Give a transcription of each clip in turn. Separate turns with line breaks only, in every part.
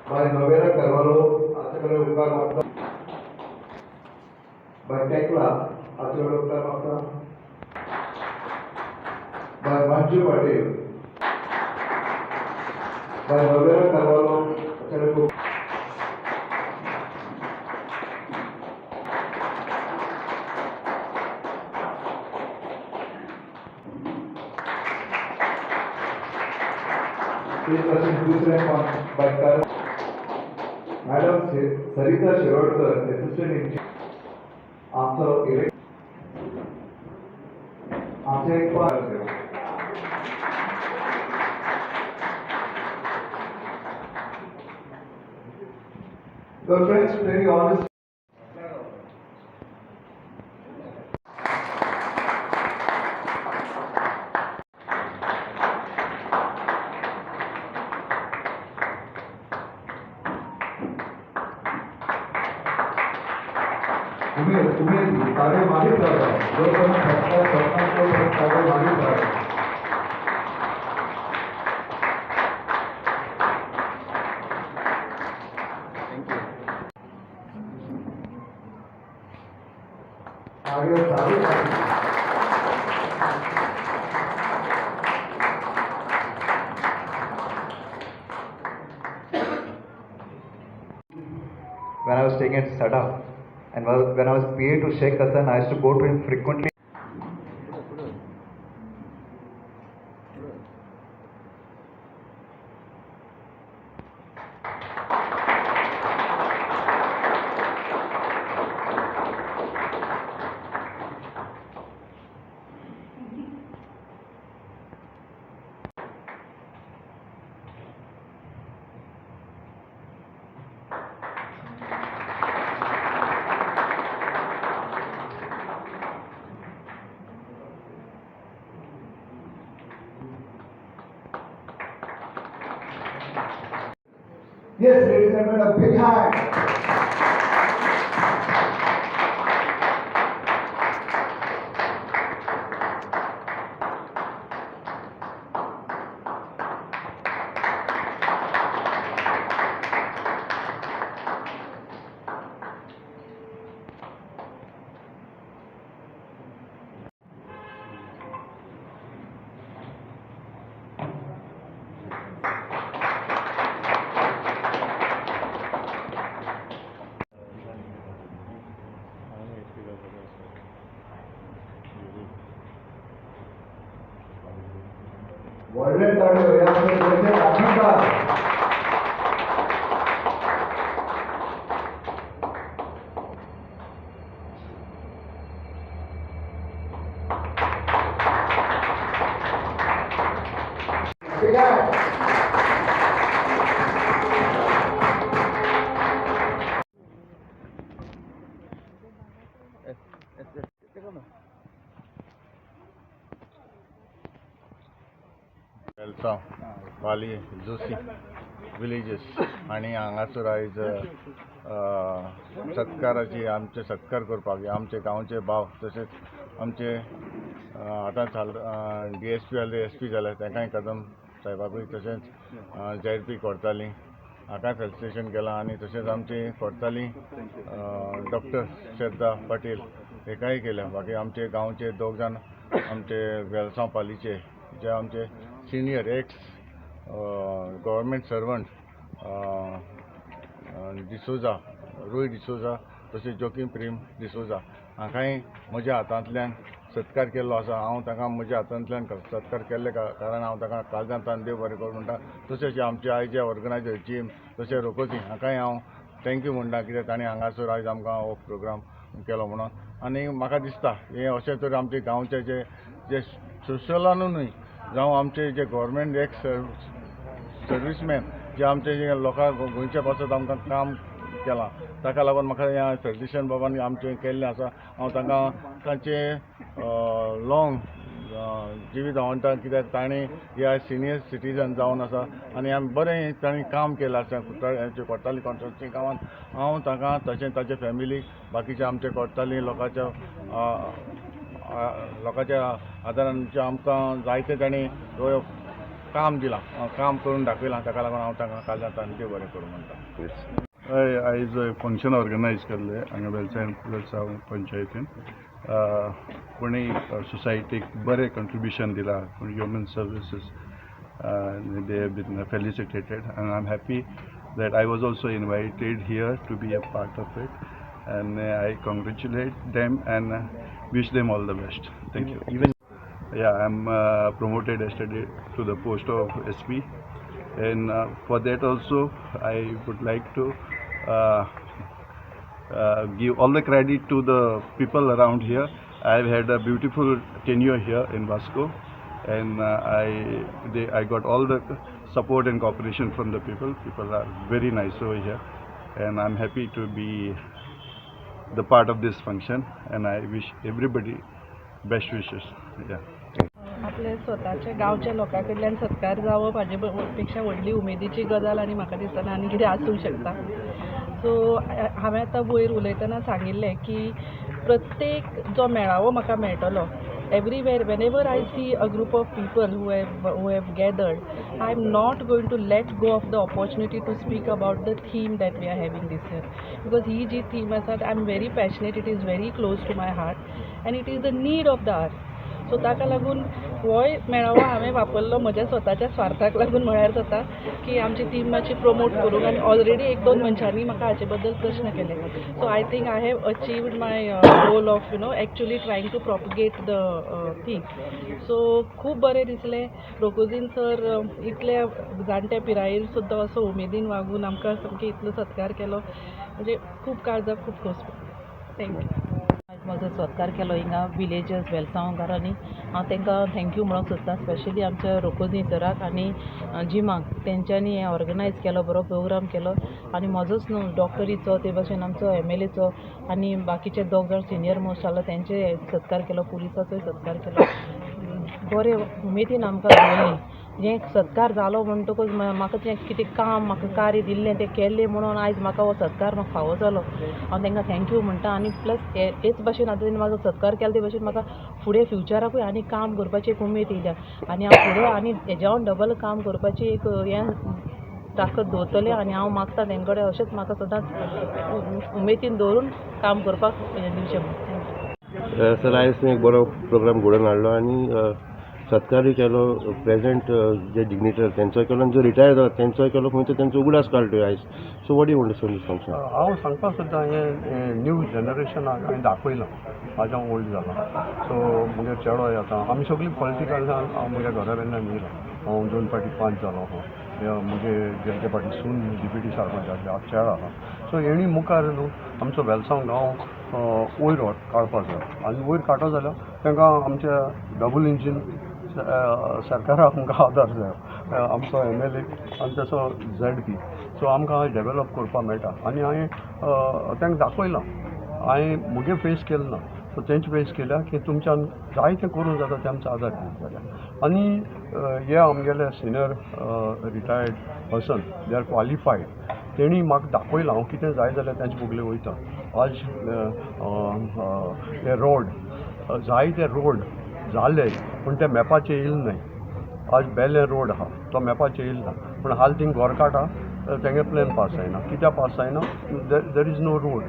By Novera Carvalho, Achavale Ukar Makta. By Tekla, Achavale Ukar Makta. By Manju Patel. By Novera Carvalho, Achavale Ukar. Please proceed to the by Karan. Madam Sarita Shirodkar, Assistant Engineer. After elect, after एक So friends, very honest. तुम्हें तारे मागे जाओ जो तुम्हें सत्ता को तारे मागे जाओ आगे सारे When I was taking it set up and when I was paid to Sheikh Hassan, I used to go to him frequently. Yes, ladies and gentlemen, a big hand. ಒಳ್ಳೆದಾಡು ಯಾಕೆ ಜೊತೆ ಆನಂದ
वेलसांव वाली जोशी विलेजेस आणि हांगासर आयज सत्काराची आमचे सत्कार करपाक आमचे गांवचे भाव तशेंच आमचे आतां DSP जाले SP जाले तांकांय कदम साहेबाकूय तशेंच JP कोर्ताली हाका फेलिसिटेशन केलां आनी तशेंच आमची कोर्ताली डॉक्टर श्रद्धा पाटील हेकाय केल्या बाकी आमचे गांवचे दोग जाण आमचे वेलसांव पालीचे जे आमचे senior ex government servant D'Souza Roy D'Souza तशेंच जोकीम प्रेम डिसोजा हांकांय म्हज्या हातांतल्यान सत्कार केल्लो आसा हांव तांकां म्हज्या हातांतल्यान सत्कार केल्ले कारण हांव तांकां काळजांतल्यान देव बरें करूं म्हणटा तशेंच आमचे आयचे ऑर्गनायझर टीम तशें रोकोसी हांकांय हांव थँक्यू म्हणटा कित्याक ताणें हांगासर आयज आमकां हो प्रोग्राम केलो म्हणून. आनी म्हाका दिसता हे अशें तर आमचे गांवचे जे सोशलानूय जावं आमचे जे गव्हर्मेंट एक्स सर्वीसमॅन जे आमचे जे लोकांक गोंयच्या पासत आमकां काम केलां ताका लागून म्हाका ह्या सर्टिशन बाबांनी आमचें केल्लें आसा. हांव तांकां तांचे लाँग जिवीत आवंटा कित्याक ताणें ह्या सिनियर सिटीजन जावन आसा आनी आमी बरें ताणें काम केलां आसा कोर्ताली कॉन्स्टिट्युन्सी गांवांत. हांव ताका तशें ताचे फॅमिलीक बाकीचे आमचे कोर्ताली लोकांच्या आदारान आमकां जायते ताणें काम दिलां काम करून दाखयलां ताका लागून हांव तांकां काल तांचें बरें करूं म्हणटा.
हय आयज फंक्शन ऑर्गनायज केल्लें हांगा वेलसांव पंचायतीन. कोणी सोसायटीक बरें कंट्रिब्युशन दिलां human services. they have been felicitated and I'm happy that I was also invited here to be a part of it, and I congratulate them and wish them all the best. Thank you. Yeah, I'm promoted yesterday to the post of SP, and for that also I would like to give all the credit to the people around here. I've had a beautiful tenure here in Vasco, and I got all the support and cooperation from the people. People are very nice over here, and I'm happy to be the part of this function, and I wish everybody best wishes. Yeah.
आपले स्वताच्या गांवच्या लोकां कडल्यान सत्कार जावप हाजे पेक्षा व्हडली उमेदीची गजाल आनी म्हाका दिसना आनी कितें आसूंक शकता. सो हांवें आतां वयर उलयतना सांगिल्लें की प्रत्येक जो मेळावो म्हाका मेळटलो everywhere, whenever I see a group of people who have gathered, I am not going to let go of the opportunity to speak about the theme that we are having this year, because ही जी theme आसा I am very passionate, it is very close to my heart and it is the need of the hour. So ताका लागून होय मेळावो हांवें वापरलो म्हज्या स्वताच्या स्वार्थाक लागून म्हळ्यार जाता की आमची टीम मातशी प्रमोट करूंक, आनी ऑलरेडी एक दोन मनशांनी म्हाका हाचे बद्दल प्रश्न केले. So I think I have achieved my goal of actually trying to propagate the theme. So खूब बरें दिसलें. रोकोजीन सर इतल्या जाणट्या पिरायेर सुद्दां असो उमेदीन वागून आमकां सामकें इतलो सत्कार केलो, म्हणजे खूब काळजाक खूब खोस. थँक्यू.
म्हजो सत्कार केलो हिंगा विलेजर्स वेलसांवकारांनी. हांव तांकां थँक्यू म्हणूंक सोदतां, स्पेशली आमच्या रोकोजी सराक आनी जिमाक. तेंच्यांनी हें ऑर्गनायज केलो, बरो प्रोग्राम केलो. आनी म्हजोच न्हू डॉक्टरीचो ते भाशेन आमचो MLAचो आनी बाकीचे दोग जाण सिनियर मोस्ट आसलो तेंचे सत्कार केलो, पुलिसाचोय सत्कार केलो. बरे उमेदीन आमकां दवरली. जें सत्कार जालो म्हणटकूच म्हाका तें कितें काम म्हाका कार्य दिल्लें तें केल्लें म्हणून आयज म्हाका हो सत्कार म्हाका फावो जालो. हांव तांकां थँक्यू म्हणटा. आनी प्लस हेच भाशेन आतां तेणी म्हाजो सत्कार केलो ते भाशेन म्हाका फुडें फ्युचराकूय आनी काम करपाची एक उमेद येयल्या आनी हांव फुडें आनी हेज्यावन डबल काम करपाची एक हें ताकद दवरतलें. आनी हांव मागता तेंचे कडेन अशेंच म्हाका सदांच उमेदीन दवरून काम करपाक दिवचें म्हणून.
सर आयज तुवें एक बरो प्रोग्राम घडोवन हाडलो आनी सत्कारूय केलो. प्रेझेंट जे डिग्निटर तेंचोय केलो आनी जो रिटायर जाला तेंचोय केलो. खंय तेंचो उगडास काडलो आयज. So what you want to say this function?
हांव सांगपाक सोदतां हें न्यू जनरेशनाक हांवें दाखयलां. म्हाज्या ओल्ड जाला. सो म्हगे चेडो येता. आमी सगळीं पॉलिटिकल हांव म्हज्या घरा वेल्यान येयलां. हांव 2 फावटी 5 जालो आहा. म्हजे गेल्ले फावटी सून डिप्युटी सरपंच आसले, चेडो आहा. सो हेणी मुखार न्हू आमचो वेलसांव गांव वयर काडपाक जाय. आनी वयर काडटो जाल्यार तांकां आमच्या डबल इंजीन सरकाराक आमकां आदार जाय. आमचो MLA आनी तसो ZP. सो आमकां डेवेलप करपाक मेळटा. आनी हांवें तांकां दाखयलां. हांवें मुगे फेस केलें ना, सो तेंचे फेस केल्या की तुमच्यान जायतें करूंक जाता ते आमचो आदार दिवंक जाय. आनी हे आमगेले senior retired person they are qualified. तेणी म्हाका दाखयलां हांव कितें जाय जाल्यार तेंचे फुगले वयता. आज हे रोड जायते रोड जाले पूण ते मॅपाचेर येयले न्हय. आज बेले रोड आहा तो मॅपाचेर येयलो ना, पूण हाल थिंग गोरकाट आहा तेंगे प्लॅन पास जायना. कित्याक पास जायना? There is no road.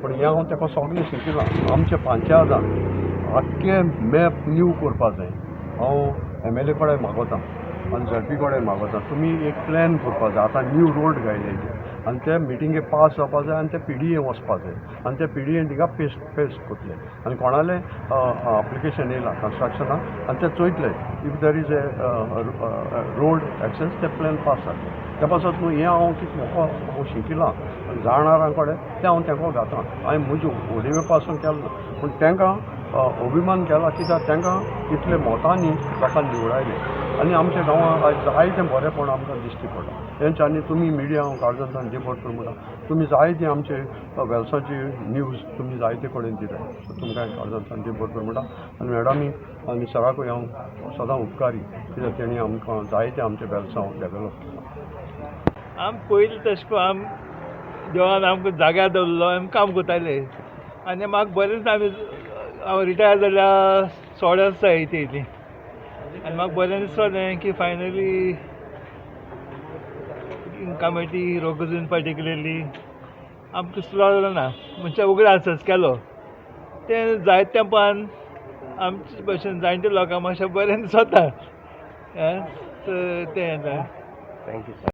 पूण हें हांव ताका सगळें शिकयलां. आमच्या पंचायतान आख्खे मॅप न्यू करपाक जाय. हांव MLA कडेन मागोतां आनी ZP कडेन मागोतां. तुमी एक प्लॅन करपाक जाय. आतां न्यू रोड घायले आनी ते मिटिंगेक पास जावपा जाय आनी ते PDA वचपा जाय आनी ते PDA थिंगा पेस्ट कोतले आनी कोणालें एप्लिकेशन येयला कंस्ट्रक्शनाक आनी ते चोयतले if there is a road access ते प्लॅन पास जातले त्या पासत न्हू हें हांव कितें म्हाका हांव शिकिलां जाणारां कडेन तें हांव तांकां घातां हांवें म्हजी ओडिवे पासून केलें ना पूण तांकां अभिमान केला कित्याक तांकां इतले मोतांनी लोकांक निवडायले आनी आमच्या गांवांत आयज जायतें बरेंपण आमकां दिश्टी पडटा तेंच्यांनी तुमी मिडिया काळजांतल्यान जे भरपूर म्हणटा तुमी जायते आमचे वेल्साची न्यूज तुमी जायते कडेन दिताय सो तुमकां काळजांतल्यान जे भरपूर म्हणटा आनी मॅडमी आनी सराकूय हांव सदां उपकारी कित्याक तेणी आमकां जायते आमचे वेल्सां डेवलप केला
आम पयलीं तशें करून आम देवान आमकां जाग्यार दवरलो आमी काम कोताले आनी म्हाका बरें दिसता आमी हांव रिटायर जाल्यार 16 वर्सां येयली आनी म्हाका बरें दिसतलें की फायनली कमिटी रोकोजीन पर्टिक्युलरली आमकां सुदारलो ना म्हणजे उगडास केलो तें जायते तेंपान आमचे भशेन जाणटे लोकांक मातशें बरें दिसता तें
थँक्यू सर